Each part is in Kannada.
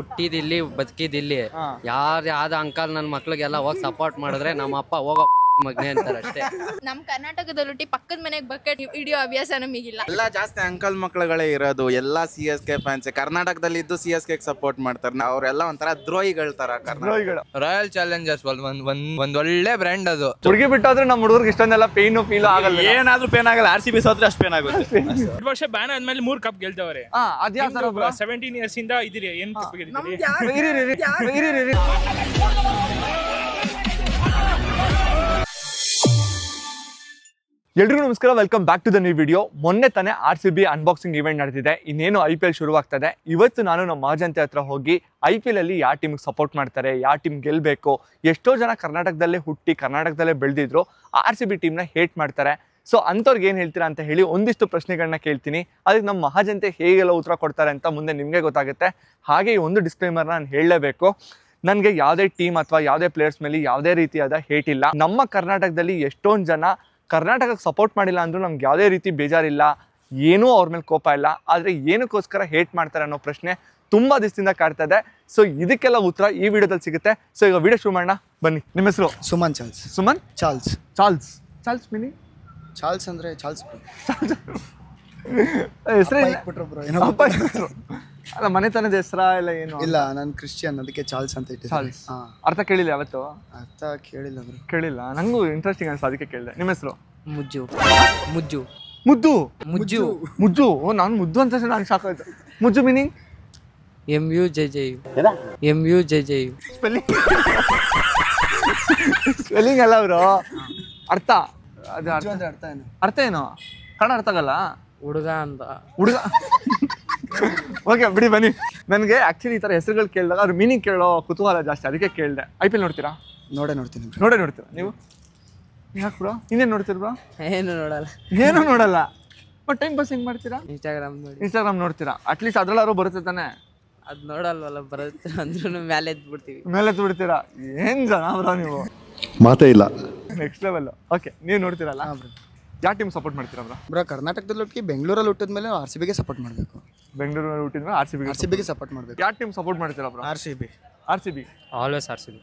ಹುಟ್ಟಿದಿಲ್ಲಿ ಬದುಕಿದಿಲ್ಲಿ ಯಾವ್ದು ಅಂಕಲ್ ನನ್ನ ಮಕ್ಳಿಗೆಲ್ಲ ಹೋಗಿ ಸಪೋರ್ಟ್ ಮಾಡಿದ್ರೆ ನಮ್ಮ ಅಪ್ಪ ಹೋಗೋ ಮಗನೆ ಅಂತಾರೆ ಅಷ್ಟೇ. ನಮ್ ಕರ್ನಾಟಕದಲ್ಲಿ ಪಕ್ಕದ ಮನೆಗೆ ಬಕೆಟ್ ಹಿಡಿಯೋ ಅಭ್ಯಾಸ ನಮಗಿಲ್ಲ. ಎಲ್ಲ ಜಾಸ್ತಿ ಅಂಕಲ್ ಮಕ್ಳುಗಳೇ ಇರೋದು, ಎಲ್ಲ CSK ಫ್ಯಾನ್ಸ್. ಕರ್ನಾಟಕದಲ್ಲಿ ಇದ್ದು CSK ಸಪೋರ್ಟ್ ಮಾಡ್ತಾರೆ. ಅವರೆಲ್ಲ ಒಂಥರ ದ್ರೋಹಿಗಳ ತರ. ರಾಯಲ್ ಚಾಲೆಂಜರ್ಸ್ ಒಂದ್ ಒಳ್ಳೆ ಬ್ರ್ಯಾಂಡ್ ಅದು. ಹುಡುಗಿ ಬಿಟ್ಟಾದ್ರೆ ನಮ್ಮ ಹುಡುಗರಿಗೆ ಇಷ್ಟೊಂದೆಲ್ಲ ಪೇನ್ ಫೀಲ್ ಆಗಲ್ಲ. ಏನಾದ್ರೂ ಪೇನ್ ಆಗಲ್ಲ. RCB ಸೋತ್ರೆ ಅಷ್ಟು ಪೇನ್ ಆಗುತ್ತೆ. ವರ್ಷ ಬ್ಯಾನ್ ಆದ್ಮೇಲೆ 3 ಕಪ್ ಗೆಲ್ತವ್ರೆ. ಅದ್ಯಾವ 17 ಇಯರ್ಸ್ ಇಂದ ಇದಿರಿ ಏನ್ ಕಪ್ ಗೆಲ್ತೀರಿ? ಎಲ್ರಿಗೂ ನಮಸ್ಕಾರ, welcome back to the new video. ಮೊನ್ನೆ ತಾನೇ RCB ಅನ್ಬಾಕ್ಸಿಂಗ್ ಇವೆಂಟ್ ನಡೆದಿದೆ. ಇನ್ನೇನು IPL ಶುರುವಾಗ್ತದೆ. ಇವತ್ತು ನಾನು ನಮ್ಮ ಮಹಾಜನತೆ ಹತ್ರ ಹೋಗಿ IPL ಅಲ್ಲಿ ಯಾವ ಟೀಮ್ಗೆ ಸಪೋರ್ಟ್ ಮಾಡ್ತಾರೆ, ಯಾವ ಟೀಮ್ ಗೆಲ್ಲಬೇಕು, ಎಷ್ಟೋ ಜನ ಕರ್ನಾಟಕದಲ್ಲೇ ಹುಟ್ಟಿ ಕರ್ನಾಟಕದಲ್ಲೇ ಬೆಳೆದಿದ್ರು RCB ಟೀಮ್ನ ಹೇಟ್ ಮಾಡ್ತಾರೆ. ಸೊ ಅಂಥವ್ರಿಗೆ ಏನು ಹೇಳ್ತೀರಾ ಅಂತ ಹೇಳಿ ಒಂದಿಷ್ಟು ಪ್ರಶ್ನೆಗಳನ್ನ ಕೇಳ್ತೀನಿ. ಅದಕ್ಕೆ ನಮ್ಮ ಮಹಾಜನತೆ ಹೇಗೆಲ್ಲ ಉತ್ತರ ಕೊಡ್ತಾರೆ ಅಂತ ಮುಂದೆ ನಿಮಗೆ ಗೊತ್ತಾಗುತ್ತೆ. ಹಾಗೆ ಈ ಒಂದು ಡಿಸ್ಕ್ಲೇಮರ್ನ ನಾನು ಹೇಳಲೇಬೇಕು. ನನಗೆ ಯಾವುದೇ ಟೀಮ್ ಅಥವಾ ಯಾವುದೇ ಪ್ಲೇಯರ್ಸ್ ಮೇಲೆ ಯಾವುದೇ ರೀತಿಯಾದ ಹೇಟ್ ಇಲ್ಲ. ನಮ್ಮ ಕರ್ನಾಟಕದಲ್ಲಿ ಎಷ್ಟೊಂದು ಜನ ಕರ್ನಾಟಕಕ್ಕೆ ಸಪೋರ್ಟ್ ಮಾಡಿಲ್ಲ ಅಂದರೂ ನಮ್ಗೆ ಯಾವುದೇ ರೀತಿ ಬೇಜಾರಿಲ್ಲ, ಏನೂ ಅವ್ರ ಮೇಲೆ ಕೋಪ ಇಲ್ಲ. ಆದರೆ ಏನಕ್ಕೋಸ್ಕರ ಹೇಟ್ ಮಾಡ್ತಾರೆ ಅನ್ನೋ ಪ್ರಶ್ನೆ ತುಂಬ ದಿವಸದಿಂದ ಕಾಡ್ತಾ ಇದೆ. ಸೊ ಇದಕ್ಕೆಲ್ಲ ಉತ್ತರ ಈ ವಿಡಿಯೋದಲ್ಲಿ ಸಿಗುತ್ತೆ. ಸೊ ಈಗ ವಿಡಿಯೋ ಶುರು ಮಾಡೋಣ, ಬನ್ನಿ. ನಿಮ್ಮ ಹೆಸರು? Suman Charles. Suman Charles. Charles Charles meaning? Charles ಅಂದರೆ ಚಾರ್ಲ್ಸ್ ಹೆಸರೇ ಬಿಟ್ರು ಬ್ರೋ. ಅಪ್ಪ ಹೆಸರು ಅಲ್ಲ, ಮನೆತನದ ಹೆಸರಾ ಇಲ್ಲ ಏನು? ಇಲ್ಲ, ನಾನು ಕ್ರಿಶ್ಚಿಯನ್, ಅದಕ್ಕೆ ಚಾರ್ಲ್ಸ್ ಅಂತ ಇಟ್ಟಿದ್ದೆ. ಚಾರ್ಲ್ಸ್ ಅರ್ಥ ಕೇಳಿಲ್ಲ ಯಾವತ್ತು? ಅರ್ಥ ಕೇಳಿಲ್ಲ ಬ್ರೋ. ಕೇಳಿಲ್ಲ, ನನಗೂ ಇಂಟ್ರೆಸ್ಟಿಂಗ್ ಅನ್ಸ, ಅದಕ್ಕೆ ಕೇಳಿದೆ. ನಿಮ್ಮ ಹೆಸರು? ಮುಜ್ಜು. ಮುಜ್ಜು ಮುದ್ದು. ಮುಜ್ಜು ಮುಜ್ಜು. ಓ, ನಾನು ಮುದ್ದು ಅಂತ ನಾನು ಸಾಕಾಯ್ತು. ಮುಜ್ಜು meaning? MUJJU. MUJJU. Spelling spelling ಅಲ್ಲ ಅವರು, ಅರ್ಥ. ಅದು ಅರ್ಥ ಏನು? ಅರ್ಥ ಏನು? ಕನ್ನಡ ಅರ್ಥ ಆಗಲ್ಲ. ಹುಡುಗ ಅಂತ. ಹುಡುಗ. ಓಕೆ ಬಿಡಿ, ಬನ್ನಿ. ನನಗೆ ಆ್ಯಕ್ಚುಲಿ ಈ ಥರ ಹೆಸರುಗಳು ಕೇಳಿದಾಗ ಅವ್ರ ಮೀನಿಂಗ್ ಕೇಳೋ ಕುತೂಹಲ ಜಾಸ್ತಿ, ಅದಕ್ಕೆ ಕೇಳಿದೆ. IPL ನೋಡ್ತೀರಾ? ನೋಡ್ತೀನಿ. ನೋಡ್ತೀರಾ ನೀವು? ಯಾಕೆ ಬ್ರೋ, ಇನ್ನೇನು ನೋಡ್ತೀರ ಬ್ರೋ? ಏನು ನೋಡಲ್ಲ. ಏನೂ ನೋಡಲ್ಲ. ಬಟ್ ಟೈಮ್ ಪಾಸ್ ಹೆಂಗೆ ಮಾಡ್ತೀರಾ? ಇನ್ಸ್ಟಾಗ್ರಾಮ್ ನೋಡ್ತೀರಾ? ಅಟ್ಲೀಸ್ಟ್ ಅದ್ರಲ್ಲಾರು ಬರುತ್ತೆ ತಾನೆ? ಅದು ನೋಡಲ್ವಲ್ಲ, ಬರುತ್ತೆ ಅಂದ್ರೂ ಮೇಲೆ ಎದ್ಬಿಡ್ತೀವಿ. ಮೇಲೆ ಎತ್ತು ಬಿಡ್ತೀರಾ? ಏನು ಜನ ಬ್ರೋ ನೀವು, ಮಾತೇ ಇಲ್ಲ. Next level. ಓಕೆ, ನೀವು ನೋಡ್ತೀರಲ್ಲ, ಯಾವ ಟೀಮ್ ಸಪೋರ್ಟ್ ಮಾಡ್ತೀರಾ ಬ್ರೋ? ಬ್ರೋ, ಕರ್ನಾಟಕದಲ್ಲಿ ಹುಟ್ಟಿ ಬೆಂಗಳೂರಲ್ಲಿ ಹುಟ್ಟಿದ ಮೇಲೆ RCBಗೆ ಸಪೋರ್ಟ್ ಮಾಡಬೇಕು. ಬೆಂಗಳೂರಲ್ಲಿ ಹುಟ್ಟಿದ್ಮೇಲೆ RCBಗೆ ಸಪೋರ್ಟ್ ಮಾಡಬೇಕು. ಯಾವ ಟೀಮ್ ಸಪೋರ್ಟ್ ಮಾಡ್ತೀರಾ ಬ್ರೋ? RCB. Always RCB.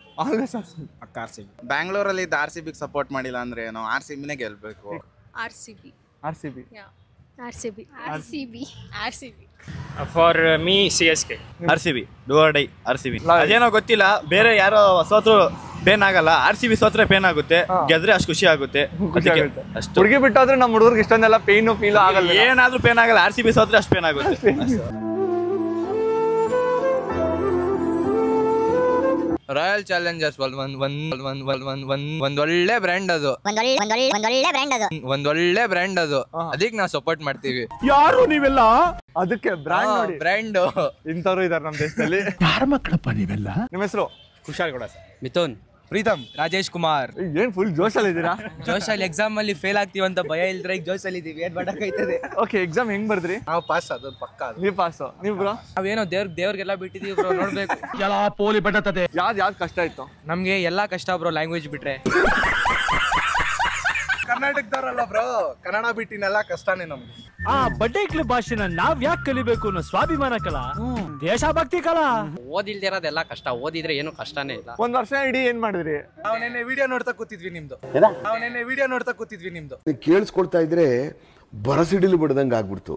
ಪಕ್ಕ RCB. ಬ್ಯಾಂಗ್ಳೂರಲ್ಲಿ ಇದ್ದ RCB ಸಪೋರ್ಟ್ ಮಾಡಿಲ್ಲ ಅಂದ್ರೆ ಏನೋ, RCBನೇ ಗೆಲ್ಬೇಕು. RCB. For me CSK. RCB do or die. RCB ಅದೇನೋ ಗೊತ್ತಿಲ್ಲ, ಬೇರೆ ಯಾರೋ ಸೋತ್ರು ಪೇನ್ ಆಗಲ್ಲ, RCB ಸೋತ್ರೆ ಪೇನ್ ಆಗುತ್ತೆ, ಗೆದ್ರೆ ಅಷ್ಟು ಖುಷಿ ಆಗುತ್ತೆ. ಅಷ್ಟು ಹುಡುಗಿ ಬಿಟ್ಟಾದ್ರೆ ನಮ್ಮ ಹುಡುಗರಿಗೆ ಇಷ್ಟೊಂದೆಲ್ಲ ಪೇನ್ ಫೀಲ್ ಆಗಲ್ಲ. ಏನಾದ್ರೂ ಪೇನ್ ಆಗಲ್ಲ, RCB ಸೋತ್ರೆ ಅಷ್ಟು ಪೇನ್ ಆಗುತ್ತೆ. ರಾಯಲ್ ಚಾಲೆಂಜರ್ಸ್ ಒಂದ್ ಒಳ್ಳೆ ಬ್ರ್ಯಾಂಡ್ ಅದು. ಒಂದ್ ಒಳ್ಳೆ ಬ್ರ್ಯಾಂಡ್ ಅದು. ಅದಕ್ಕೆ ನಾವು ಸಪೋರ್ಟ್ ಮಾಡ್ತೀವಿ. ಯಾರು ನೀವೆಲ್ಲ? ಅದಕ್ಕೆ ಬ್ರ್ಯಾಂಡ್ ನೋಡಿ, ಬ್ರ್ಯಾಂಡ್ ಇಂಥವ್ರು ಇದಾರೆ ನಮ್ಮ ದೇಶದಲ್ಲಿ. ಯಾರ ಮಕ್ಕಳಪ್ಪ ನೀವೆಲ್ಲ? ನಿಮ್ಮ ಹೆಸರು? ಕುಶಾಲ್ ಗೌಡ ಸರ್. ಮಿಥುನ್. ಪ್ರೀತಮ್. ರಾಜೇಶ್ ಕುಮಾರ್. ಏನ್ ಫುಲ್ ಜೋಶಲ್ಲಿ ಇದ್ದೀರಾ? ಜೋಶಲ್ಲಿ ಎಕ್ಸಾಮ್ ಅಲ್ಲಿ ಫೇಲ್ ಆಗ್ತೀವಂತ ಭಯ ಇಲ್ದ್ರೆ ಈಗ ಜೋಶಲ್ಲಿ ಇದೀವಿ. ಏನ್ ಮಾಡಕ್ಕಾಯ್ತದೆ? ಓಕೆ, ಎಕ್ಸಾಮ್ ಹೆಂಗ್ ಬರ್ದ್ರಿ? ನಾವು ಪಾಸ್, ಅದು ಪಕ್ಕ. ನೀವು ಪಾಸ್? ನೀವು ಬ್ರೋ? ನಾವೇನೋ ದೇವ್ರಿಗೆಲ್ಲ ಬಿಟ್ಟಿದೀವಿ ಬ್ರೋ, ನೋಡ್ಬೇಕು. ಯಾವ್ದು ಕಷ್ಟ ಇತ್ತು ನಮ್ಗೆ? ಎಲ್ಲಾ ಕಷ್ಟ ಬ್ರೋ, ಲ್ಯಾಂಗ್ವೇಜ್ ಬಿಟ್ರೆ. ಕರ್ನಾಟಕದವ್ರಲ್ಲ ಬ್ರೋ, ಕನ್ನಡ ಬಿಟ್ಟಿನೆಲ್ಲ ಕಷ್ಟನೇ ನಮ್ಗೆ. ಆ ಬಡ್ಡೈಕ್ಲ ಭಾಷೆನ ನಾವ್ ಯಾಕೆ ಕಲಿಬೇಕು ಅನ್ನೋ ಸ್ವಾಭಿಮಾನ ಕಲಾ, ದೇಶಭಕ್ತಿ ಕಲಾ. ಓದಿಲ್ದಿರೋದೆಲ್ಲ ಕಷ್ಟ, ಓದಿದ್ರೆ ಏನು ಕಷ್ಟನೇ ಇಲ್ಲ. ಒಂದ್ ವರ್ಷ ಇಡೀ ಏನ್ ಮಾಡಿದ್ರಿ? ನಾವು ನೆನ್ನೆ ವಿಡಿಯೋ ನೋಡ್ತಾ ಕೂತಿದ್ವಿ ನಿಮ್ದು. ಕೇಳಿಸ್ಕೊಳ್ತಾ ಇದ್ರೆ ಬರಸಿಡಿಲು ಬಿಡದಂಗ ಆಗ್ಬಿಡ್ತು.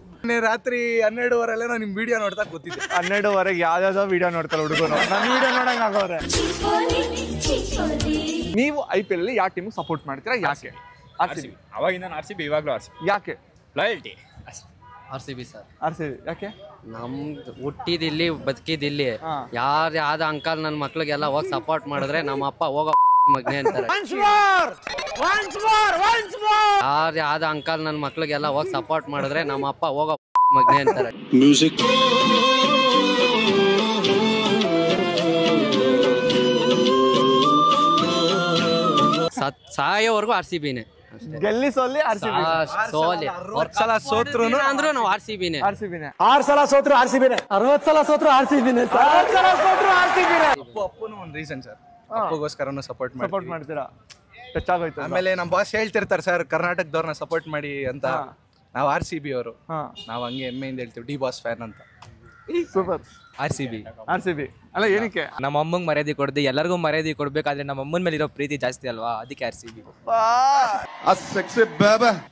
ರಾತ್ರಿ 12:30 ನಾವು ನಿಮ್ ವಿಡಿಯೋ ನೋಡ್ತಾ ಕೂತಿದ್ವಿ. 12:30 ಯಾವ್ದಾವ್ದೋ ವಿಡಿಯೋ ನೋಡ್ತಾರೆ ಹುಡುಗರು, ನನ್ನ ವಿಡಿಯೋ ನೋಡಂಗ್ ಆಗವ್ರೆ. ನೀವು IPL ಅಲ್ಲಿ ಯಾವ ಟೀಮ್ ಸಪೋರ್ಟ್ ಮಾಡ್ತೀರಾ, ಯಾಕೆ? RCB. ಅವಾಗಿಂದ RCB, ಇವಾಗ್ಲೂ RCB. ಯಾಕೆ? ಲಾಯಲ್ಟಿ. RCB sir. RCB ಯಾಕೆ? ನಮ್ದು ಹುಟ್ಟಿದಿಲ್ಲಿ ಬದುಕಿದಿಲ್ಲಿ ಯಾವ್ದು ಅಂಕಲ್ ನನ್ನ ಮಕ್ಳಿಗೆಲ್ಲ ಹೋಗಿ ಸಪೋರ್ಟ್ ಮಾಡಿದ್ರೆ ನಮ್ಮ ಅಪ್ಪ ಹೋಗೋ ಮಗನೆ ಅಂತಾರೆ. ಯಾವ್ದು ಅಂಕಲ್ ನನ್ನ ಮಕ್ಳಿಗೆಲ್ಲ ಹೋಗಿ ಸಪೋರ್ಟ್ ಮಾಡಿದ್ರೆ ನಮ್ಮ ಅಪ್ಪ ಹೋಗೋ ಮಗನೆ ಅಂತಾರೆ. ಮ್ಯೂಸಿಕ್. ಸಾಯೋವರೆಗೂ RCBನೇ. ಗೆಲ್ಲಿ ಸೋಲಿ RCB. ಸೋಲಿ ಸಲ ಸೋತ್ರು ಅಂದ್ರೂ ನಾವು RCBನೇ. 6 ಸಲ ಸೋತ್ರು RCBನೇ, 60 ಸಲ ಸೋತ್ರು RCBನೇ, 60 ಸಲ ಸೋತ್ರು RCBನೇ. ಅಪ್ಪನು ಒಂದು ರೀಸನ್ ಸರ್, ಅಪ್ಪಗೋಸ್ಕರನೂ ಸಪೋರ್ಟ್ ಮಾಡ್ತೀರಾ? ಟಚ್ ಆಗೋಯ್ತು. ಆಮೇಲೆ ನಮ್ಮ ಬಾಸ್ ಹೇಳ್ತಿರ್ತಾರೆ ಸರ್, ಕರ್ನಾಟಕದವ್ರನ್ನ ಸಪೋರ್ಟ್ ಮಾಡಿ ಅಂತ. ನಾವು RCB ಅವರು, ನಾವು ಹಂಗೆ ಹೆಮ್ಮೆಯಿಂದ ಹೇಳ್ತೀವಿ, ಡಿ ಬಾಸ್ ಫ್ಯಾನ್ ಅಂತ. ಸೂಪರ್. RCB. ಅಲ್ಲ ಏನಕ್ಕೆ? ನಮ್ಮ ಅಮ್ಮಂಗೆ ಮರ್ಯಾದೆ ಕೊಡ್ದೆ ಎಲ್ಲರಿಗೂ ಮರ್ಯಾದೆ ಕೊಡ್ಬೇಕಾದ್ರೆ ನಮ್ಮ ಅಮ್ಮನ ಮೇಲೆ ಇರೋ ಪ್ರೀತಿ ಜಾಸ್ತಿ ಅಲ್ವಾ, ಅದಕ್ಕೆ RCB.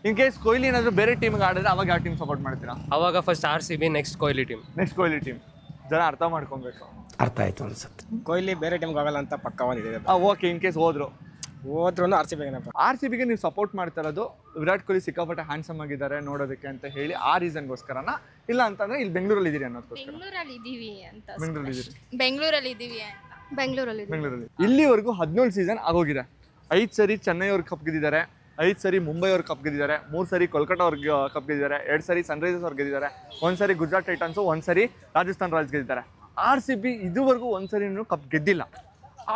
ಇನ್ ಕೇಸ್ ಕೊಹ್ಲಿ ಏನಾದ್ರು ಬೇರೆ ಟೀಮ್ಗೆ ಆಡಿದ್ರೆ ಅವಾಗ ಯಾವ ಟೀಮ್ ಸಪೋರ್ಟ್ ಮಾಡ್ತೀರಾ? ಅವಾಗ first RCB, next Kohli team. ಜನ ಅರ್ಥ ಮಾಡ್ಕೊಬೇಕು. ಅರ್ಥ ಆಯ್ತು ಅನ್ಸುತ್ತೆ. ಕೊಹ್ಲಿ ಬೇರೆ ಟೀಮ್ಗೆ ಆಗಲ್ಲ ಅಂತ ಪಕ್ಕ ಒಂದಿದೆ. ಓಕೆ, ಇನ್ ಕೇಸ್ ಹೋದ್ರು RCBಗೆ ನೀವು ಸಪೋರ್ಟ್ ಮಾಡ್ತಾ ಇರೋದು ವಿರಾಟ್ ಕೊಹ್ಲಿ ಸಿಕ್ಕಾಪಟ್ಟೆ ಹ್ಯಾಂಡ್ಸಮ್ ಆಗಿದ್ದಾರೆ ನೋಡೋದಕ್ಕೆ ಅಂತ ಹೇಳಿ ಆ ರೀಸನ್ಗೋಸ್ಕರನ, ಇಲ್ಲ ಅಂತಂದ್ರೆ ಇಲ್ಲಿ ಬೆಂಗಳೂರಲ್ಲಿ ಇದೀರಿ ಅನ್ನೋದಕ್ಕೋಸ್ಕರ? ಬೆಂಗಳೂರಲ್ಲಿ ಇಲ್ಲಿವರೆಗೂ 17 ಸೀಸನ್ ಆಗೋಗಿದೆ. 5 ಸರಿ ಚೆನ್ನೈ ಅವ್ರಿಗೆ ಕಪ್ ಗೆದ್ದಿದ್ದಾರೆ, 5 ಸರಿ ಮುಂಬೈ ಅವ್ರಿಗೆ ಕಪ್ ಗೆದ್ದಿದ್ದಾರೆ, 3 ಸರಿ ಕೋಲ್ಕತ್ತಾ ಅವ್ರಿಗೆ ಕಪ್ ಗೆದ್ದಿದ್ದಾರೆ, 2 ಸರಿ ಸನ್ರೈಸರ್ಸ್ ಅವ್ರಿಗೆ ಗೆದ್ದಿದ್ದಾರೆ, 1 ಸರಿ ಗುಜರಾತ್ ಟೈಟನ್ಸ್, 1 ಸರಿ ರಾಜಸ್ಥಾನ್ ರಾಯಲ್ಸ್ ಗೆದ್ದಿದ್ದಾರೆ. RCB ಇದುವರೆಗೂ 1 ಸರಿನೂ ಕಪ್ ಗೆದ್ದಿಲ್ಲ.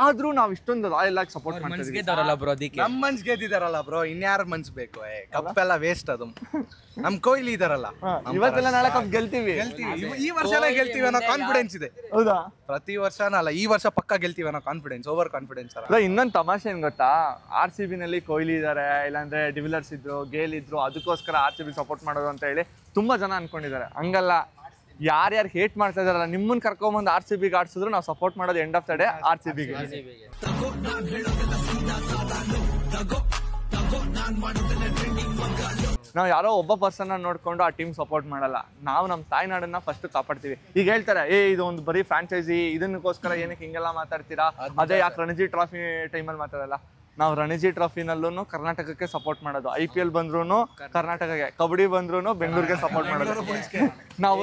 ಆದ್ರೂ ನಾವ್ ಇಷ್ಟೊಂದು ರಾಯಲ್ ಆಗಿ ಸಪೋರ್ಟ್ ಮಾಡ್ತಿದ್ದೀವಿ. ನಮ್ ಮನ್ಸ್ ಗೆದ್ದಿದಾರಲ್ಲ ಬ್ರೋ, ಇನ್ಯಾರ ಮನ್ಸ್ ಬೇಕು? ಕಪ್ ಎಲ್ಲ ವೇಸ್ಟ್. ಅದು ನಮ್ ಕೊಹ್ಲಿ ಇದಾರಲ್ಲ, ಇವತ್ತೆಲ್ಲ ನಾಳೆ ಕಪ್ ಗೆಲ್ತೀವಿ. ಈ ವರ್ಷ ಗೆಲ್ತೀವಿ ಅನ್ನೋ ಕಾನ್ಫಿಡೆನ್ಸ್ ಇದೆ. ಹೌದಾ? ಪ್ರತಿ ವರ್ಷನೂ ಅಲ್ಲ, ಈ ವರ್ಷ ಪಕ್ಕ ಗೆಲ್ತೀವಿ ಅನ್ನೋ ಕಾನ್ಫಿಡೆನ್ಸ್, ಓವರ್ ಕಾನ್ಫಿಡೆನ್ಸ್. ಇನ್ನೊಂದು ತಮಾಷೆ ಏನ್ ಗೊತ್ತಾ? RCB ನಲ್ಲಿ ಕೊಹ್ಲಿ ಇದಾರೆ, ಇಲ್ಲಾಂದ್ರೆ ಡಿವಿಲರ್ಸ್ ಇದ್ರು, ಗೇಲ್ ಇದ್ರು, ಅದಕ್ಕೋಸ್ಕರ RCB ಸಪೋರ್ಟ್ ಮಾಡೋದು ಅಂತ ಹೇಳಿ ತುಂಬಾ ಜನ ಅನ್ಕೊಂಡಿದ್ದಾರೆ. ಹಂಗಲ್ಲ, ಯಾರ್ಯಾರು ಹೇಟ್ ಮಾಡ್ತಾ ಇದಾರಲ್ಲ, ನಿಮ್ಮನ್ನ ಕರ್ಕೊಂಬಂದು RCBಗೆ ಆಡ್ಸಿದ್ರು ನಾವು ಸಪೋರ್ಟ್ ಮಾಡೋದು ಎಂಡ್ ಆಫ್ ದ ಡೇ RCBಗೆ. ನಾವು ಯಾರೋ ಒಬ್ಬ ಪರ್ಸನ್ ನೋಡ್ಕೊಂಡು ಆ ಟೀಮ್ ಸಪೋರ್ಟ್ ಮಾಡಲ್ಲ. ನಾವು ನಮ್ಮ ತಾಯ್ನಾಡನ್ನ ಫಸ್ಟ್ ಕಾಪಾಡ್ತೀವಿ. ಈಗ ಹೇಳ್ತಾರೆ, ಇದು ಒಂದು ಬರೀ ಫ್ರಾಂಚೈಸಿ, ಇದನ್ನಕ್ಕೋಸ್ಕರ ಏನಕ್ಕೆ ಹಿಂಗೆಲ್ಲ ಮಾತಾಡ್ತೀರಾ, ಅದೇ ಯಾಕೆ ರಣಜಿ ಟ್ರಾಫಿ ಟೈಮಲ್ಲಿ ಮಾತಾಡಲ್ಲ? ನಾವು ರಣಜಿ ಟ್ರಾಫಿನಲ್ಲೂ ಕರ್ನಾಟಕಕ್ಕೆ ಸಪೋರ್ಟ್ ಮಾಡೋದು, IPL ಬಂದ್ರು ಕರ್ನಾಟಕಕ್ಕೆ, ಕಬಡ್ಡಿ ಬಂದ್ರು ಬೆಂಗಳೂರಿಗೆ ಸಪೋರ್ಟ್ ಮಾಡೋದು. ನಾವು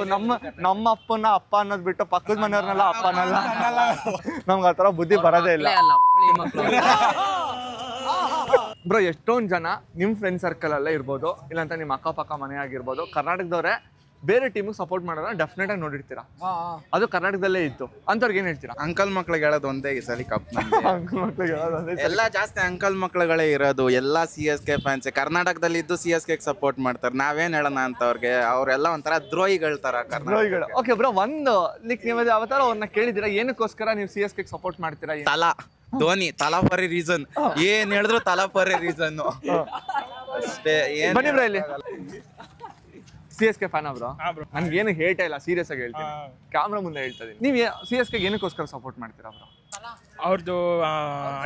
ನಮ್ಮ ಅಪ್ಪನ ಅಪ್ಪ ಅನ್ನೋದು ಬಿಟ್ಟು ಪಕ್ಕದ ಮನೆಯವ್ರನ್ನೆಲ್ಲ ಅಪ್ಪ ಅನ್ನಲ್ಲ. ನಮ್ಗೆ ಆ ಥರ ಬುದ್ಧಿ ಬರೋದೇ ಇಲ್ಲ ಬ್ರೋ. ಎಷ್ಟೊಂದು ಜನ ನಿಮ್ಮ ಫ್ರೆಂಡ್ ಸರ್ಕಲ್ ಅಲ್ಲೇ ಇರ್ಬೋದು, ಇಲ್ಲಾಂತ ನಿಮ್ಮ ಅಕ್ಕಪಕ್ಕ ಮನೆ ಆಗಿರ್ಬೋದು, ಕರ್ನಾಟಕದವ್ರೆ ಬೇರೆ ಟೀಮಿಗೆ ಸಪೋರ್ಟ್ ಮಾಡೋದನ್ನ ಡೆಫಿನೆಟ್ ಆಗಿ ನೋಡಿರ್ತೀರಾ. ಅದು ಕರ್ನಾಟಕದಲ್ಲೇ ಇತ್ತು ಅಂತವ್ರಿಗೆ ಏನ್ ಹೇಳ್ತೀರಾ? ಅಂಕಲ್ ಮಕ್ಳಿಗೆ ಹೇಳೋದು ಒಂದೇ ಈ ಸಲ ಕಪ್. ಎಲ್ಲ ಜಾಸ್ತಿ ಅಂಕಲ್ ಮಕ್ಳುಗಳೇ ಇರೋದು, ಎಲ್ಲ CSK ಫ್ಯಾನ್ಸ್. ಕರ್ನಾಟಕದಲ್ಲಿ ಇದ್ದು CSK ಸಪೋರ್ಟ್ ಮಾಡ್ತಾರೆ. ನಾವೇನ್ ಹೇಳೋಣ ಅಂತ ಅವ್ರಿಗೆ? ಅವರೆಲ್ಲ ಒಂಥರ ದ್ರೋಹಿಗಳ ತರ. ದ್ರೋಹಿಗಳು. ಓಕೆ ಬ್ರೋ, ಒಂದು ನೀವು ಅವತಾರ ಅವ್ರನ್ನ ಕೇಳಿದಿರಾ ಏನಕ್ಕೋಸ್ಕರ ನೀವು CSK ಸಪೋರ್ಟ್ ಮಾಡ್ತೀರಾ? ಧೋನಿ ತಲಾ ಫಾರ್ ಎ ರೀಸನ್. ಏನ್ ಹೇಳಿದ್ರು ತಲಾ ಫಾರ್ ಎ ರೀಸನ್ ಅಷ್ಟೇ. ಬನ್ನಿ ಬ್ರೋ, ಇಲ್ಲಿ CSK ಫ್ಯಾನ್ ಬ್ರೋ? ನನ್ಗೇನು ಹೇಟ ಇಲ್ಲ, ಸೀರಿಯಸ್ ಆಗಿ ಹೇಳ್ತೀನಿ, ಕ್ಯಾಮ್ರಾ ಮುಂದೆ ಹೇಳ್ತಾ ಇದೀನಿ. ನೀವು CSK ಏನಕ್ಕೋಸ್ಕರ ಸಪೋರ್ಟ್ ಮಾಡ್ತೀರಾ ಬ್ರೋ? ಅವ್ರದ್ದು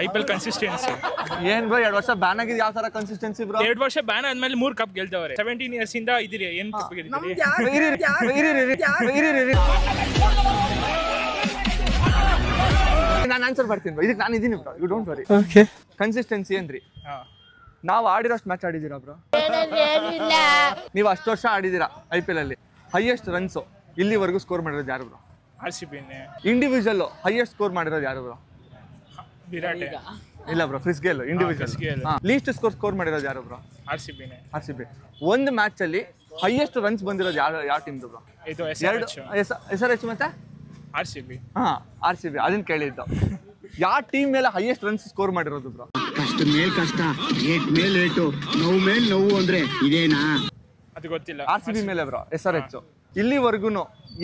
IPL ಕನ್ಸಿಸ್ಟೆನ್ಸಿ. ಏನ್ ಬ್ರೋ 2 ವರ್ಷ ಬ್ಯಾನ್ ಆಗಿದೆ, ಯಾವ ತರ ಕನ್ಸಿಸ್ಟೆನ್ಸಿ ಬ್ರೋ? 2 ವರ್ಷ ಬ್ಯಾನ್ ಆದ್ಮೇಲೆ 3 ಕಪ್ ಗೆಲ್ತವ್ರೆ. 17 ಇಯರ್ಸ್ ಇಂದ ಇದಿರಿ, ಏನ್ ಕಪ್ ಗೆದ್ದಿರಿ? ನಾನು ಆನ್ಸರ್ ಬರ್ತೀನಿ ಇದಕ್ಕೆ, ನಾನು ಇದೀನಿ bro, you don't worry. Consistency ಅಂದ್ರಿ, ನಾವು ಆಡಿರೋಷ್ಟು ಮ್ಯಾಚ್ ಆಡಿದ್ದೀರಾ ಬ್ರೋ? ನೀವು ಅಷ್ಟು ವರ್ಷ ಆಡಿದ್ದೀರಾ IPL ಅಲ್ಲಿ. ಹೈಯೆಸ್ಟ್ ರನ್ಸ್ ಇಲ್ಲಿವರೆಗೂ ಸ್ಕೋರ್ ಮಾಡಿರೋದು ಯಾರು bro? RCB. Individual highest score ಮಾಡಿರೋದು ಯಾರು ಬ್ರೋ? ವಿರಾಟ್. ಇಲ್ಲ bro, Chris Gayle individual. Least score ಮಾಡಿರೋದು ಯಾರು ಬ್ರೋ? RCB. ಒಂದು ಮ್ಯಾಚ್ ಅಲ್ಲಿ ಹೈಯೆಸ್ಟ್ ರನ್ಸ್ ಬಂದಿರೋದು ಯಾವ ಟೀಮ್ ಬ್ರೋ? SRH ಮತ್ತೆ RCB. RCB ಅದನ್ನ ಕೇಳಿದ್ದು. ಯಾವ ಟೀಮ್ ಮೇಲೆ ಹೈಯೆಸ್ಟ್ ರನ್ಸ್ ಸ್ಕೋರ್ ಮಾಡಿರೋದು ಬ್ರೋ? ಕಷ್ಟ ಮೇಲ್ ಕಷ್ಟ, ಏಟ್ ಮೇಲ್ ಏಟು, ನೋವು ಮೇಲ್ ನೋವು ಅಂದ್ರೆ ಇದೇನಾ? ಅದು ಗೊತ್ತಿಲ್ಲ. RCB ಮೇಲೆ ಬ್ರೋ, SRH ಇಲ್ಲಿವರೆಗೂ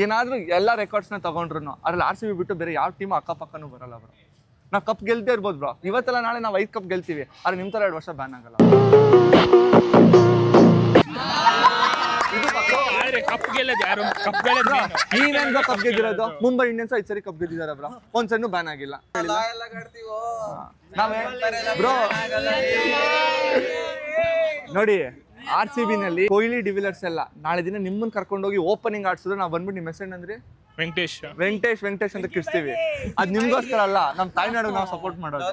ಏನಾದ್ರೂ ಎಲ್ಲಾ ರೆಕಾರ್ಡ್ಸ್ ನ ತಗೊಂಡ್ರು ಅದ್ರಲ್ಲಿ RCB ಬಿಟ್ಟು ಬೇರೆ ಯಾವ ಟೀಮ್ ಅಕ್ಕಪಕ್ಕನೂ ಬರಲ್ಲ ಬ್ರೋ. ನಾವು ಕಪ್ ಗೆಲ್ದೇ ಇರ್ಬೋದು ಬ್ರೋ, ಇವತ್ತೆಲ್ಲ ನಾಳೆ ನಾವು 5 ಕಪ್ ಗೆಲ್ತೀವಿ, ಆದ್ರೆ ನಿಮ್ ತರ 2 ವರ್ಷ ಬ್ಯಾನ್ ಆಗಲ್ಲ. ಕಪ್ ಗೆಲ್ಲೋದು ಯಾರು? ನೀವೇನ್ ಕಪ್ ಗೆದ್ದಿರೋದು? ಮುಂಬೈ ಇಂಡಿಯನ್ಸ್ 5 ಸರಿ ಕಪ್ ಗೆದ್ದಿದ್ದಾರೆ ಬ್ರೋ, ಒಂದ್ಸರಿನೂ ಬ್ಯಾನ್ ಆಗಿಲ್ಲ. ಬ್ರೋ ನೋಡಿ, RCB ನಲ್ಲಿ ಕೊಹ್ಲಿ ಡಿವಿಲರ್ಸ್ ಎಲ್ಲ ನಾಳೆ ದಿನ ನಿಮ್ಮನ್ನ ಕರ್ಕೊಂಡೋಗಿ ಓಪನಿಂಗ್ ಆಡ್ಸಿದ್ರೆ ನಾವು ಬಂದ್ಬಿಟ್ಟು ನಿಮ್ಮ ಹೆಸರು ಅಂದ್ರೆ ವೆಂಕಟೇಶ್ ಅಂತ ಕಿರ್ಸ್ತೀವಿ. ಅದ್ ನಿಮ್ಗೋಸ್ಕರ ಅಲ್ಲ, ನಮ್ ತಾಯ್ನಾಡು ನಾವು ಸಪೋರ್ಟ್ ಮಾಡೋದು.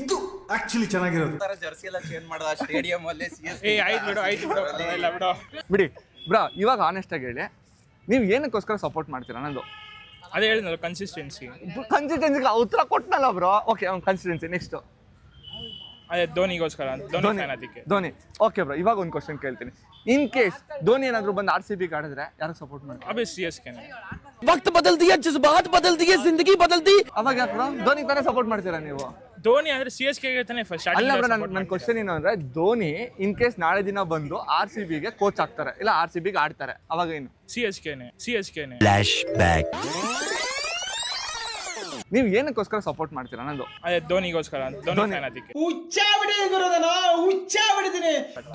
ಇದು ಆಕ್ಚುಲಿ ಚೆನ್ನಾಗಿರೋದು. ಜರ್ಸಿ ಎಲ್ಲ ಚೇಂಜ್ ಮಾಡೋದು ಸ್ಟೇಡಿಯಂ ಅಲ್ಲಿ. ಬಿಡಿ ಬ್ರಾ, ಇವಾಗ ಆನೆಸ್ಟ್ ಆಗಿ ಹೇಳಿ, ನೀವು ಏನಕ್ಕೋಸ್ಕರ ಸಪೋರ್ಟ್ ಮಾಡ್ತೀರಾ? ನಂದು ಅದೇ ಹೇಳಿದ್ನಲ್ಲ, ಕನ್ಸಿಸ್ಟೆನ್ಸಿ. ಉತ್ತರ ಕೊಟ್ಟನಲ್ಲ ಬ್ರೋ. Okay, consistency. ನೆಕ್ಸ್ಟ್ ಅದೇ ಧೋನಿಗೋಸ್ಕರ, ಧೋನಿ. ಓಕೆ ಬ್ರೋ, ಇವಾಗ ಒಂದು ಕ್ವಶನ್ ಕೇಳ್ತೀನಿ. ಇನ್ ಕೇಸ್ ಧೋನಿ ಏನಾದ್ರು ಬಂದು RCB ಆಡಿದ್ರೆ ಯಾರಿಗೆ ಸಪೋರ್ಟ್ ಮಾಡ್ತೀರಾ? CSK. ವಕ್ತ್ ಬದಲ್ ದಿಯಾ, ಜಜ್ಬಾತ್ ಬದಲ್ ದಿಯಾ, ಜಿಂದಗಿ ಬದಲ್ ದಿ. ಅವಾಗ ಯಾಕೆ ಬ್ರೋ ಧೋನಿ ತಾನೇ ಸಪೋರ್ಟ್ ಮಾಡ್ತೀರಾ ನೀವು? ಧೋನಿ ಆದ್ರೆ CSK ತಾನೇ ಫಸ್ಟ್. ಅಲ್ಲ ಬ್ರೋ, ನನ್ನ ಕ್ವಶನ್ ಏನು ಅಂದ್ರೆ, ಧೋನಿ ಇನ್ ಕೇಸ್ ನಾಳೆ ದಿನ ಬಂದು RCBಗೆ ಕೋಚ್ ಆಗ್ತಾರೆ, ಇಲ್ಲ RCBಗೆ ಆಡ್ತಾರೆ, ಅವಾಗ ಏನು? CSK. Flash back. ನೀವು ಏನಕ್ಕೋಸ್ಕರ ಸಪೋರ್ಟ್ ಮಾಡ್ತೀರಾ ಅನ್ನೋದು? ಅದೇ ಧೋನಿಗೋಸ್ಕರ, ಧೋನಿ ಫ್ಯಾನ್ ಅದಕ್ಕೆ.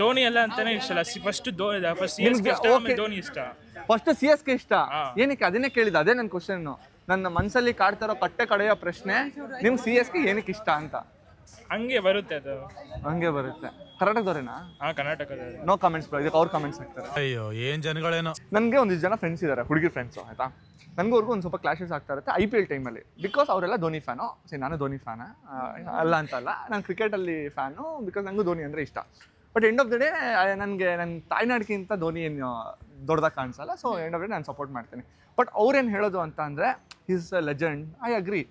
ಧೋನಿ ಎಲ್ಲ ಅಂತಾನೆ ಇಷ್ಟ. ಫಸ್ಟ್ CSK ಇಷ್ಟ, ಆಮೇಲೆ ಧೋನಿ ಇಷ್ಟ. ಫಸ್ಟ್ CSK ಇಷ್ಟ. ಏನಕ್ಕೆ? ಅದನ್ನೇ ಕೇಳಿದ, ಅದೇ ನನ್ನ ಕ್ವಶನ್. ನನ್ನ ಮನಸ್ಸಲ್ಲಿ ಕಾಡ್ತಾರೋ ಕಟ್ಟೆ ಕಡೆಯ ಪ್ರಶ್ನೆ, ನಿಮ್ಗೆ CSK ಏನಕ್ಕೆ ಇಷ್ಟ ಅಂತ. ಹಂಗೆ ಬರುತ್ತೆ ಅದು, ಹಂಗೆ ಬರುತ್ತೆ. ಕರ್ನಾಟಕದವ್ರೇನಾ? ಕರ್ನಾಟಕದವ್ರೆ. ನೋ ಕಮೆಂಟ್ಸ್ ಬ್ರೋ, ಇದಕ್ಕೆ ಅವ್ರು ಕಮೆಂಟ್ಸ್ ಹಾಕ್ತಾರೆ. ಅಯ್ಯೋ ಏನ್ ಜನಗಳೇನೋ. ನನಗೆ ಒಂದಿಷ್ಟು ಜನ ಫ್ರೆಂಡ್ಸ್ ಇದ್ದಾರೆ, ಹುಡುಗಿ ಫ್ರೆಂಡ್ಸು, ಆಯ್ತಾ. ನನಗೂ ಒಂದು ಸ್ವಲ್ಪ ಕ್ಲಾಶಸ್ ಆಗ್ತಾ ಇರುತ್ತೆ IPL ಟೈಮಲ್ಲಿ. ಬಿಕಾಸ್ ಅವರೆಲ್ಲ ಧೋನಿ ಫ್ಯಾನು. ನಾನು ಧೋನಿ ಫ್ಯಾನ ಅಲ್ಲ ಅಂತಲ್ಲ, ನಾನು ಕ್ರಿಕೆಟಲ್ಲಿ ಫ್ಯಾನು. ಬಿಕಾಸ್ ನನಗೂ ಧೋನಿ ಅಂದರೆ ಇಷ್ಟ. But end of the day ನನಗೆ ನನ್ನ ತಾಯ್ನಾಡಿಗಿಂತ ಧೋನಿ ಏನು ದೊಡ್ಡದಾಗಿ ಕಾಣಿಸಲ್ಲ. So end of the day ನಾನು ಸಪೋರ್ಟ್ ಮಾಡ್ತೀನಿ. ಬಟ್ ಅವ್ರೇನು ಹೇಳೋದು ಅಂತ ಅಂದರೆ, is a legend, I agree.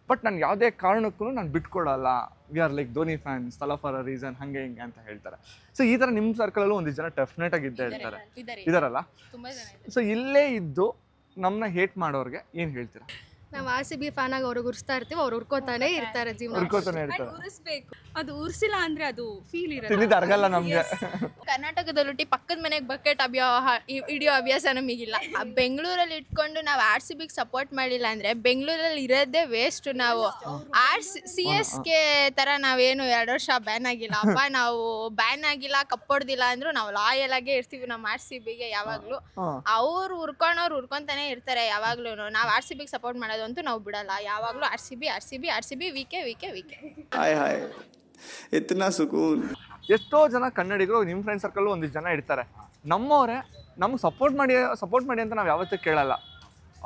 But ನಾನು ಯಾವುದೇ ಕಾರಣಕ್ಕೂ ನಾನು ಬಿಟ್ಕೊಡಲ್ಲ, we are like Dhoni fans, for a reason, ಹಾಗೆ ಹಿಂಗೆ ಅಂತ ಹೇಳ್ತಾರೆ. ಸೊ ಈ ಥರ ನಿಮ್ಮ ಸರ್ಕಲಲ್ಲೂ ಒಂದಿಷ್ಟು ಜನ ಡೆಫಿನೆಟ್ ಆಗಿ ಇದ್ದೇ ಇರ್ತಾರೆ, ಇದಾರಲ್ಲ. ಸೊ ಇಲ್ಲೇ ಇದ್ದು ನಮ್ಮನ್ನ ಹೇಟ್ ಮಾಡೋರಿಗೆ ಏನು ಹೇಳ್ತೀರಾ? ನಾವು RCB ಫ್ಯಾನ್ ಆಗಿ ಅವ್ರಿಗೆ ಉರ್ಸ್ತಾ ಇರ್ತೀವಿ, ಅವ್ರು ಉರ್ಕೋತಾನೆ ಇರ್ತಾರೆ ಜೀವನ. ಉರ್ಕೋತಾನೆ ಇರ್ತಾರೆ. ಉರ್ಸ್ಬೇಕು, ಅದು ಉರ್ಸಿಲ್ಲ ಅಂದ್ರೆ ಅದು ಫೀಲ್ ಇರಲ್ಲ. ತಿಂದಿದ್ದು ಅರಗಲ್ಲ ನಮ್ಗೆ. ಕರ್ನಾಟಕದಲ್ಲಿ ಪಕ್ಕದ ಮನೆಗೆ ಬಕೆಟ್ ಹಿಡಿಯೋ ಅಭ್ಯಾಸ ನಮಗಿಲ್ಲ. ಬೆಂಗಳೂರಲ್ಲಿ ಇಟ್ಕೊಂಡು ನಾವು RCBಗೆ ಸಪೋರ್ಟ್ ಮಾಡಿಲ್ಲ ಅಂದ್ರೆ ಬೆಂಗಳೂರಲ್ಲಿ ಇರೋದೇ ವೇಸ್ಟ್. ನಾವು CSK ತರ ನಾವೇನು 2 ವರ್ಷ ಬ್ಯಾನ್ ಆಗಿಲ್ಲ ಅಪ್ಪ, ನಾವು ಬ್ಯಾನ್ ಆಗಿಲ್ಲ, ಕಪ್ಪೊಡ್ದಿಲ್ಲ ಅಂದ್ರು ನಾವು ಲಾಯಲ್ ಆಗೇ ಇರ್ತೀವಿ ನಮ್ಮ RCBಗೆ ಯಾವಾಗ್ಲೂ. ಅವ್ರು ಉರ್ಕೊಂತಾನೆ ಇರ್ತಾರೆ ಯಾವಾಗ್ಲೂ. ನಾವು RCBಗೆ ಸಪೋರ್ಟ್ ಮಾಡೋದು ಅಂತೂ ನಾವು ಬಿಡಲ್ಲ, ಯಾವಾಗ್ಲೂ RCB ವಿಕೆ ಹಾಯ್ ಎತ್ತನಾ ಸುಕೂನ್. ಎಷ್ಟೋ ಜನ ಕನ್ನಡಿಗರು ನಿಮ್ಮ ಫ್ರೆಂಡ್ ಸರ್ಕಲ್ ಒಂದಿಷ್ಟು ಜನ ಇರ್ತಾರೆ, ನಮ್ಮವರೇ, ನಮ್ಗೆ ಸಪೋರ್ಟ್ ಮಾಡಿ ಅಂತ ನಾವು ಯಾವತ್ತೂ ಕೇಳಲ್ಲ.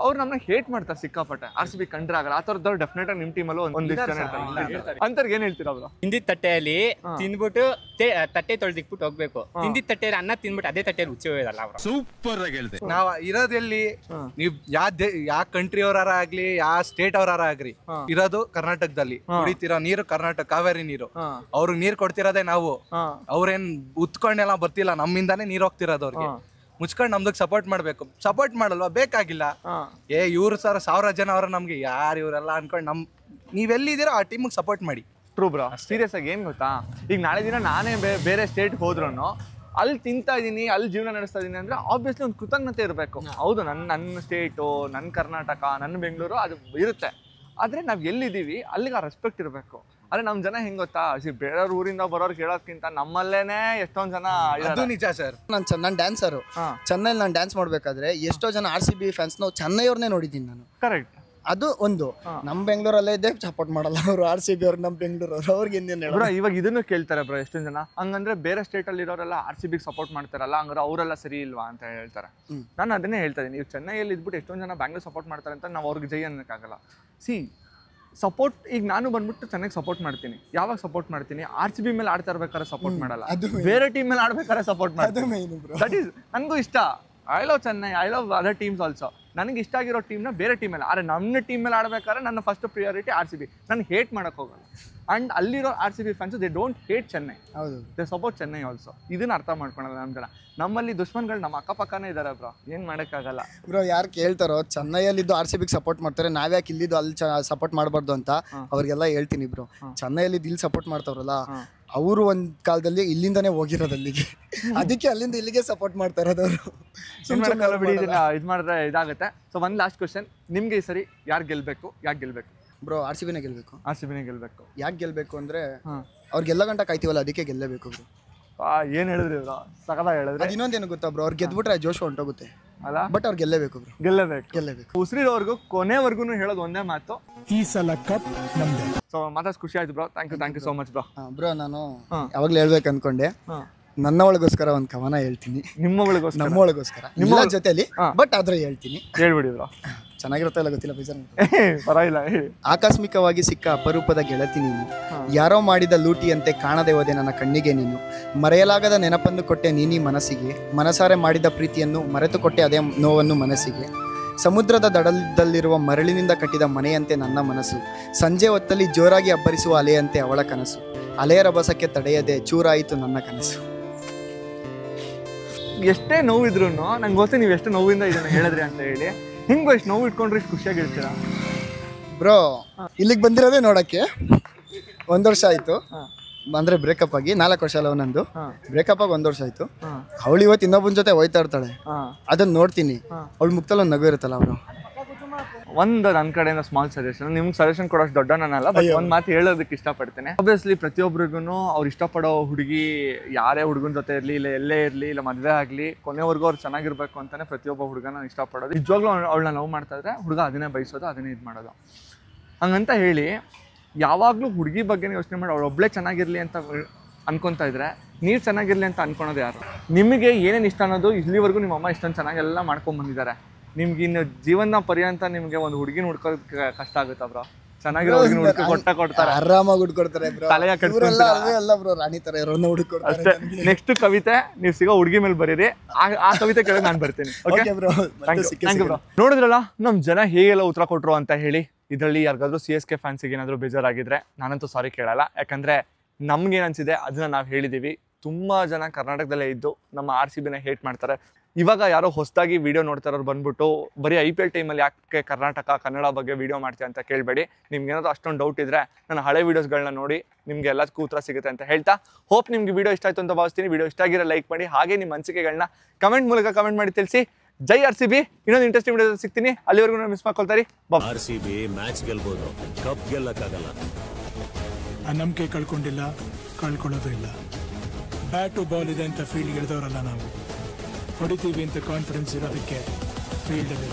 ಅವ್ರು ನಮ್ಮನ್ನ ಹೇಟ್ ಮಾಡ್ತಾರೆ ಸಿಕ್ಕಾಪಟ್ಟೆ. RCB ಕಂಡ್ರೆ ಆಗಲ್ಲ ಆ ಥರದವ್ರು ಡೆಫಿನೆಟ್ ಆಗಿ ನಿಮ್ಮ ಟೀಮಲ್ಲೂ ಒಂದಿಷ್ಟು ಜನ ಇರ್ತಾರೆ. ಅಂಥವ್ರಿಗೆ ಏನು ಹೇಳ್ತೀರಾ ಅವರು? ತಿಂದಿದ್ದ ತಟ್ಟೆಯಲ್ಲಿ ತಿಂದ್ಬಿಟ್ಟು ತಟ್ಟೆ ತೊಳೆದಿಕ್ಬಿಟ್ಟು ಹೋಗ್ಬೇಕು. ತಿಂದಿದ್ದ ತಟ್ಟೆಯಲ್ಲಿ ಅನ್ನ ತಿಂದ್ಬಿಟ್ಟು ಅದೇ ತಟ್ಟೆಯಲ್ಲಿ ಉಚ್ಚಿ ಹೋಗೋದಲ್ಲ ಅವರು. ಸೂಪರ್ ಆಗಿ ಹೇಳ್ದೆ. ನಾವು ಇರೋದೆಲ್ಲಿ ನೀವು ಯಾವ ಕಂಟ್ರಿ ಅವರಾರ ಆಗ್ಲಿ, ಯಾವ ಸ್ಟೇಟ್ ಅವರಾರ ಆಗ್ರಿ, ಇರೋದು ಕರ್ನಾಟಕದಲ್ಲಿ. ಕುಡಿತಿರೋ ನೀರು ಕರ್ನಾಟಕ ಕಾವೇರಿ ನೀರು. ಅವ್ರಿಗೆ ನೀರ್ ಕೊಡ್ತಿರೋದೇ ನಾವು. ಅವ್ರೇನ್ ಉತ್ಕೊಂಡೆಲ್ಲ ಬರ್ತಿಲ್ಲ, ನಮ್ಮಿಂದಾನೇ ನೀರ್ ಹೋಗ್ತಿರೋದು ಅವ್ರಿಗೆ. ಮುಚ್ಕೊಂಡು ನಮ್ದಕ್ಕೆ ಸಪೋರ್ಟ್ ಮಾಡ್ಬೇಕು. ಸಪೋರ್ಟ್ ಮಾಡಲ್ವಾ? ಬೇಕಾಗಿಲ್ಲ. ಇವ್ರು 1000 ಜನ ಅವ್ರ ನಮ್ಗೆ ಯಾರು ಇವರೆಲ್ಲ ಅನ್ಕೊಂಡು ನೀವೆಲ್ಲಿದ್ದೀರೋ ಆ ಟೀಮಿಗೆ ಸಪೋರ್ಟ್ ಮಾಡಿ. ಟ್ರೂ ಬ್ರೋ, ಸೀರಿಯಸ್ ಆಗಿ ಏನು ಗೊತ್ತಾ, ಈಗ ನಾಳೆ ದಿನ ನಾನೇ ಬೇರೆ ಸ್ಟೇಟ್ಗೆ ಹೋದ್ರೂ ಅಲ್ಲಿ ತಿಂತಾ ಇದ್ದೀನಿ, ಅಲ್ಲಿ ಜೀವನ ನಡೆಸ್ತಾ ಇದ್ದೀನಿ ಅಂದರೆ ಆಬ್ವಿಯಸ್ಲಿ ಒಂದು ಕೃತಜ್ಞತೆ ಇರಬೇಕು. ಹೌದು, ನನ್ನ ಸ್ಟೇಟು, ನನ್ನ ಕರ್ನಾಟಕ, ನನ್ನ ಬೆಂಗಳೂರು ಅದು ಇರುತ್ತೆ. ಆದರೆ ನಾವು ಎಲ್ಲಿದ್ದೀವಿ ಅಲ್ಲಿಗೆ ಆ ರೆಸ್ಪೆಕ್ಟ್ ಇರಬೇಕು. ಆದರೆ ನಮ್ಮ ಜನ ಹೆಂಗೆ ಗೊತ್ತಾ, ಬೇರೆಯವ್ರ ಊರಿಂದ ಬರೋರ್ಗೆ ಹೇಳೋದ್ಕಿಂತ ನಮ್ಮಲ್ಲೇನೆ ಎಷ್ಟೊಂದು ಜನ. ಅದು ನಿಜ ಸರ್. ನಾನು ಡ್ಯಾನ್ಸರು. ಚೆನ್ನೈಲಿ ನಾನು ಡ್ಯಾನ್ಸ್ ಮಾಡಬೇಕಾದ್ರೆ ಎಷ್ಟೋ ಜನ RCB ಫ್ಯಾನ್ಸ್ ನಾವು ಚೆನ್ನೈಯವ್ರನ್ನೇ ನೋಡಿದ್ದೀನಿ ನಾನು. ಕರೆಕ್ಟ್. ಅದು ಒಂದು ನಮ್ಮ ಬೆಂಗಳೂರಲ್ಲೇ ಇದ್ದೇ ಸಪೋರ್ಟ್ ಮಾಡಲ್ಲ ಅವರು. RCB ಅವ್ರು ನಮ್ಮ ಬೆಂಗಳೂರವ್ರು, ಅವ್ರಿಗೆ ಇನ್ನೇನು ಬ್ರೋ ಇವಾಗ ಇದನ್ನು ಕೇಳ್ತಾರೆ ಬ್ರೋ ಎಷ್ಟೊಂದು ಜನ. ಹಂಗಂದ್ರೆ ಬೇರೆ ಸ್ಟೇಟಲ್ಲಿ ಇರೋರೆಲ್ಲ RCBಗೆ ಸಪೋರ್ಟ್ ಮಾಡ್ತಾರಲ್ಲ, ಹಂಗಾರೆ ಅವರೆಲ್ಲ ಸರಿ ಇಲ್ವಾ ಅಂತ ಹೇಳ್ತಾರೆ. ನಾನು ಅದನ್ನೇ ಹೇಳ್ತಾ ಇದ್ದೀನಿ. ಈಗ ಚೆನ್ನೈಯಲ್ಲಿ ಇದ್ಬಿಟ್ಟು ಎಷ್ಟೊಂದು ಜನ ಬ್ಯಾಂಗ್ಳೂರ್ ಸಪೋರ್ಟ್ ಮಾಡ್ತಾರೆ ಅಂತ ನಾವು ಅವ್ರಿಗೆ ಜೈ ಅನ್ನೋಕ್ಕಾಗಲ್ಲ. ಸಪೋರ್ಟ್ ಈಗ ನಾನು ಬಂದ್ಬಿಟ್ಟು ಚೆನ್ನಾಗಿ ಸಪೋರ್ಟ್ ಮಾಡ್ತೀನಿ. ಯಾವಾಗ ಸಪೋರ್ಟ್ ಮಾಡ್ತೀನಿ? RCB ಮೇಲೆ ಆಡ್ತಾ ಇರ್ಬೇಕಾದ್ರೆ ಸಪೋರ್ಟ್ ಮಾಡಲ್ಲ, ಬೇರೆ ಟೀಮ್ ಮೇಲೆ ಆಡ್ಬೇಕಾದ್ರೆ ಸಪೋರ್ಟ್ ಮಾಡ್ತೀನಿ. ದಟ್ ಈಸ್ ನನಗೂ ಇಷ್ಟ. I love Chennai, I love other teams also. ನನಗೆ ಇಷ್ಟ ಆಗಿರೋ ಟೀಮ್ನ ಬೇರೆ ಟೀಮ್ ಮೇಲೆ, ಆದರೆ ನಮ್ಮ ಟೀಮ್ ಮೇಲೆ ಆಡ್ಬೇಕಾದ್ರೆ ನನ್ನ ಫಸ್ಟ್ ಪ್ರಿಯಾರಿಟಿ RCB. ನಾನು ಹೇಟ್ ಮಾಡೋಕ್ಕೆ ಹೋಗಲ್ಲ. ಆ್ಯಂಡ್ ಅಲ್ಲಿರೋ RCB fans they don't hate Chennai, they support Chennai also. ಇದನ್ನ ಅರ್ಥ ಮಾಡ್ಕೊಳಲ್ಲ ನಮ್ಮ ಜನ. ನಮ್ಮಲ್ಲಿ ದುಶ್ಮನ್ಗಳು ನಮ್ಮ ಅಕ್ಕಪಕ್ಕನೇ ಇದ್ದಾರೆ ಬ್ರೋ, ಏನು ಮಾಡೋಕ್ಕಾಗಲ್ಲ ಬ್ರೋ. ಯಾರು ಕೇಳ್ತಾರೋ ಚೆನ್ನೈಯಲ್ಲಿದ್ದು RCBಗೆ ಸಪೋರ್ಟ್ ಮಾಡ್ತಾರೆ, ನಾವ್ಯಾಕೆ ಇಲ್ಲಿದ್ದು ಅಲ್ಲಿ ಸಪೋರ್ಟ್ ಮಾಡಬಾರ್ದು ಅಂತ ಅವ್ರಿಗೆಲ್ಲ ಹೇಳ್ತೀನಿ ಬ್ರೋ. ಚೆನ್ನೈಯಲ್ಲಿದ್ದು ಇಲ್ಲಿ ಸಪೋರ್ಟ್ ಮಾಡ್ತಾವ್ರಲ್ಲ, ಅವರು ಒಂದು ಕಾಲದಲ್ಲಿ ಇಲ್ಲಿಂದನೇ ಹೋಗಿರೋದು ಅಲ್ಲಿಗೆ, ಅದಕ್ಕೆ ಅಲ್ಲಿಂದ ಇಲ್ಲಿಗೆ ಸಪೋರ್ಟ್ ಮಾಡ್ತಾ ಇರೋದವರು. ಇದು ಮಾಡಿದ್ರೆ ಇದಾಗುತ್ತೆ. ಸೊ ಒಂದು ಲಾಸ್ಟ್ ಕ್ವಶನ್, ನಿಮ್ಗೆ ಈ ಸರಿ ಯಾರು ಗೆಲ್ಬೇಕು, ಯಾಕೆ ಗೆಲ್ಬೇಕು ಬ್ರೋ? RCBನೇ ಗೆಲ್ಬೇಕು. RCBನೇ ಗೆಲ್ಬೇಕು. ಯಾಕೆ ಗೆಲ್ಬೇಕು ಅಂದ್ರೆ ಅವ್ರಿಗೆಲ್ಲ ಗಂಟ ಕಾಯ್ತೀವಲ್ಲ, ಅದಕ್ಕೆ ಗೆಲ್ಲೇಬೇಕು ಬ್ರೋ. ಏನು ಹೇಳಿದ್ರಿ ಬ್ರೋ, ಸಕಲ ಹೇಳಿದ್ರೆ. ಇನ್ನೊಂದೇನು ಗೊತ್ತಾ ಬ್ರೋ, ಅವ್ರು ಗೆದ್ಬಿಟ್ರೆ ಜೋಶ್ ಹೊಂಟೋಗುತ್ತೆ ಅಲ್ಲ, ಬಟ್ ಅವ್ರು ಗೆಲ್ಲೇಬೇಕು ಬ್ರೋ. ಗೆಲ್ಲೇಬೇಕು. ಉಸಿರಿರೋರ್ಗು ಕೊನೆವರೆಗೂ ಹೇಳೋದು ಒಂದೇ ಮಾತು, ಈ ಸಲ ಕಪ್ ನಮ್ದೆ. ಸೊ ಮಾತಾಡ್ಸಿ ಖುಷಿ ಆಯ್ತು bro. Thank you so much bro. Bro ನಾನು ಯಾವಾಗ್ಲೂ ಹೇಳ್ಬೇಕು ಅನ್ಕೊಂಡೆ, ನನ್ನ ಒಳಗೋಸ್ಕರ ಒಂದು ಕವನ ಹೇಳ್ತೀನಿ. ನಿಮ್ಮ ಒಳಗೋಸ್ಕರ? ನಮ್ಮ ಒಳಗೋಸ್ಕರ, ನಿಮ್ಮ ಜೊತೆಲಿ, ಬಟ್ ಆದ್ರೆ ಹೇಳ್ತೀನಿ. ಹೇಳ್ಬಿಡಿ ಬ್ರೋ. ಚೆನ್ನಾಗಿರುತ್ತೆ ಇಲ್ಲ ಗೊತ್ತಿಲ್ಲ, ಪರವಾಗಿಲ್ಲ. ಆಕಸ್ಮಿಕವಾಗಿ ಸಿಕ್ಕ ಅಪರೂಪದ ಗೆಳತಿ ನೀನು, ಯಾರೋ ಮಾಡಿದ ಲೂಟಿಯಂತೆ ಕಾಣದೆ ಹೋದೆ ನನ್ನ ಕಣ್ಣಿಗೆ ನೀನು. ಮರೆಯಲಾಗದ ನೆನಪನ್ನು ಕೊಟ್ಟೆ ನೀನಿ ಮನಸ್ಸಿಗೆ, ಮನಸಾರೆ ಮಾಡಿದ ಪ್ರೀತಿಯನ್ನು ಮರೆತು ಕೊಟ್ಟೆ ಅದೇ ನೋವನ್ನು ಮನಸ್ಸಿಗೆ. ಸಮುದ್ರದ ದಡದಲ್ಲಿರುವ ಮರಳಿನಿಂದ ಕಟ್ಟಿದ ಮನೆಯಂತೆ ನನ್ನ ಮನಸ್ಸು, ಸಂಜೆ ಹೊತ್ತಲ್ಲಿ ಜೋರಾಗಿ ಅಬ್ಬರಿಸುವ ಅಲೆಯಂತೆ ಅವಳ ಕನಸು. ಅಲೆಯ ರಭಸಕ್ಕೆ ತಡೆಯದೆ ಚೂರಾಯಿತು ನನ್ನ ಕನಸು. ಎಷ್ಟೇ ನೋವಿದ್ರು ನಂಗೆ ಗೊತ್ತೇ ನೀವು ಎಷ್ಟು ನೋವಿಂದ ಇದನ್ನು ಹೇಳಿದ್ರಿ ಅಂತ ಹೇಳಿ. ಹಿಂಗೂ ಎಷ್ಟು ನೋವು ಇಟ್ಕೊಂಡ್ರೆ ಇಷ್ಟು ಖುಷಿಯಾಗಿರ್ತೀರಾ ಬ್ರೋ? ಇಲ್ಲಿಗೆ ಬಂದಿರೋದೇ ನೋಡಕ್ಕೆ 1 ವರ್ಷ ಆಯ್ತು. ಅಂದ್ರೆ ಬ್ರೇಕಪ್ ಆಗಿ 4 ವರ್ಷ ಅಲ್ಲ ನಂದು. ಬ್ರೇಕಪ್ ಆಗಿ 1 ವರ್ಷ ಆಯ್ತು. ಅವಳು ಇವತ್ತು ಇನ್ನೊಬ್ಬನ ಜೊತೆ ಹೋಯ್ತಾ ಇರ್ತಾಳೆ, ಅದನ್ನ ನೋಡ್ತೀನಿ. ಅವಳ ಮುಖದಲ್ಲಿ ಒಂದು ನಗು ಇರುತ್ತಲ್ಲ ಅವರು, ಒಂದು ನನ್ನ ಕಡೆಯಿಂದ ಸ್ಮಾಲ್ ಸಜೆಷನ್, ನಿಮ್ಗೆ ಸಜೆಷನ್ ಕೊಡೋಷ್ಟು ದೊಡ್ಡ ನಾನಲ್ಲ, ಬಟ್ ಒಂದು ಮಾತು ಹೇಳೋದಕ್ಕೆ ಇಷ್ಟಪಡ್ತೇನೆ. ಆಬ್ವಿಯಸ್ಲಿ ಪ್ರತಿಯೊಬ್ಬರಿಗೂ ಅವ್ರು ಇಷ್ಟಪಡೋ ಹುಡುಗಿ ಯಾರೇ ಹುಡುಗನ ಜೊತೆ ಇರಲಿ, ಇಲ್ಲ ಎಲ್ಲೇ ಇರಲಿ, ಇಲ್ಲ ಮದುವೆ ಆಗಲಿ, ಕೊನೆವರೆಗೂ ಅವ್ರು ಚೆನ್ನಾಗಿರ್ಬೇಕು ಅಂತಾನೆ ಪ್ರತಿಯೊಬ್ಬ ಹುಡುಗನ ಇಷ್ಟಪಡೋದು. ನಿಜವಾಗ್ಲೂ ಅವಳನ್ನ ಲವ್ ಮಾಡ್ತಾ ಇದ್ರೆ ಹುಡುಗ ಅದನ್ನೇ ಬಯಸೋದು, ಅದನ್ನೇ ಇದು ಮಾಡೋದು. ಹಂಗಂತ ಹೇಳಿ ಯಾವಾಗಲೂ ಹುಡುಗಿ ಬಗ್ಗೆ ಯೋಚನೆ ಮಾಡಿ ಅವಳು ಒಬ್ಬಳೇ ಚೆನ್ನಾಗಿರಲಿ ಅಂತ ಅನ್ಕೊತಾ ಇದ್ರೆ ನೀವು ಚೆನ್ನಾಗಿರಲಿ ಅಂತ ಅನ್ಕೊಳೋದು ಯಾರು? ನಿಮಗೆ ಏನೇನು ಇಷ್ಟ ಅನ್ನೋದು ಇಲ್ಲಿವರೆಗೂ ನಿಮ್ಮ ಅಮ್ಮ ಇಷ್ಟೊಂದು ಚೆನ್ನಾಗೆಲ್ಲ ಮಾಡ್ಕೊಂಡು ಬಂದಿದ್ದಾರೆ. ನಿಮ್ಗೆ ಇನ್ನು ಜೀವನ ಪರ್ಯಂತ ನಿಮಗೆ ಒಂದು ಹುಡುಗಿನ ಹುಡ್ಕೋದಕ್ಕೆ ಕಷ್ಟ ಆಗುತ್ತಾ ಬ್ರೋ? ಚೆನ್ನಾಗಿರೋ ಹುಡುಗಿನ ಕೊಡ್ತಾರೆ, ಆರಾಮಾಗಿ ಹುಡ್ಕೊಡ್ತಾರೆ ಬ್ರೋ. ತಲೆಯ ಅಲ್ಲ ಬ್ರೋ, ರಾಣಿ ತರ ಇರೋನ್ನ ಹುಡ್ಕೊಡ್ತಾರೆ ಅಷ್ಟೇ. ನೆಕ್ಸ್ಟ್ ಕವಿತೆ ನೀವು ಸಿಗೋ ಹುಡುಗಿ ಮೇಲೆ ಬರೀರಿ, ಆ ಕವಿತೆ ಕೇಳಿ ನಾನು ಬರ್ತೀನಿ. Okay bro, thank you bro. ನೋಡಿದ್ರಲ್ಲ ನಮ್ಮ ಜನ ಹೇಗೆಲ್ಲ ಉತ್ತರ ಕೊಟ್ಟರು ಅಂತ ಹೇಳಿ. ಇದರಲ್ಲಿ ಯಾರಿಗಾದ್ರೂ CSK ಫ್ಯಾನ್ಸಿಗೆ ಏನಾದರೂ ಬೇಜಾರಾಗಿದ್ರೆ ನಾನಂತೂ ಸಾರಿ ಕೇಳಲ್ಲ, ಯಾಕಂದರೆ ನಮ್ಗೇನು ಅನಿಸಿದೆ ಅದನ್ನು ನಾವು ಹೇಳಿದ್ದೀವಿ. ತುಂಬ ಜನ ಕರ್ನಾಟಕದಲ್ಲೇ ಇದ್ದು ನಮ್ಮ RCBನ ಹೇಟ್ ಮಾಡ್ತಾರೆ. ಇವಾಗ ಯಾರೋ ಹೊಸದಾಗಿ ವೀಡಿಯೋ ನೋಡ್ತಾರೋರು ಬಂದ್ಬಿಟ್ಟು ಬರೀ IPL ಟೈಮಲ್ಲಿ ಯಾಕೆ ಕರ್ನಾಟಕ ಕನ್ನಡ ಬಗ್ಗೆ ವೀಡಿಯೋ ಮಾಡ್ತೀವಿ ಅಂತ ಕೇಳಬೇಡಿ. ನಿಮ್ಗೆ ಏನಾದರೂ ಅಷ್ಟೊಂದು ಡೌಟ್ ಇದ್ದರೆ ನನ್ನ ಹಳೆ ವೀಡಿಯೋಸ್ಗಳನ್ನ ನೋಡಿ, ನಿಮಗೆ ಎಲ್ಲದಕ್ಕೂ ಉತ್ತರ ಸಿಗುತ್ತೆ ಅಂತ ಹೇಳ್ತಾ, ಹೋಪ್ ನಿಮ್ಗೆ ವೀಡಿಯೋ ಇಷ್ಟ ಆಯಿತು ಅಂತ ಭಾವಿಸ್ತೀನಿ. ವೀಡಿಯೋ ಇಷ್ಟ ಆಗಿರೋ ಲೈಕ್ ಮಾಡಿ, ಹಾಗೆ ನಿಮ್ಮ ಅನಿಸಿಕೆಗಳನ್ನ ಕಮೆಂಟ್ ಮೂಲಕ ಕಮೆಂಟ್ ಮಾಡಿ ತಿಳಿಸಿ. ಜೈ RCB. ಇನ್ನೊಂದು ಇಂಟ್ರೆಸ್ಟಿಂಗ್ ವಿಡಿಯೋ ಸಿಗ್ತೀನಿ, ಅಲ್ಲಿವರೆಗೂ ಮಿಸ್ ಮಾಡ್ಕೊಳ್ತಾರೆ. RCB ಮ್ಯಾಚ್ ಗೆಲ್ಬೋದು, ಕಪ್ ಗೆಲ್ಲಕ್ಕಾಗಲ್ಲ. ಆ ನಂಬಿಕೆ ಕಳ್ಕೊಂಡಿಲ್ಲ, ಕಳ್ಕೊಳ್ಳೋದು ಇಲ್ಲ. ಬ್ಯಾಟು ಬಾಲ್ ಇದೆ ಅಂತ ಫೀಲ್ಡ್ ಗೆಳೆದವರಲ್ಲ ನಾವು, ಹೊಡಿತೀವಿ ಅಂತ ಕಾನ್ಫಿಡೆನ್ಸ್ ಇರೋದಕ್ಕೆ ಫೀಲ್ಡಲ್ಲಿ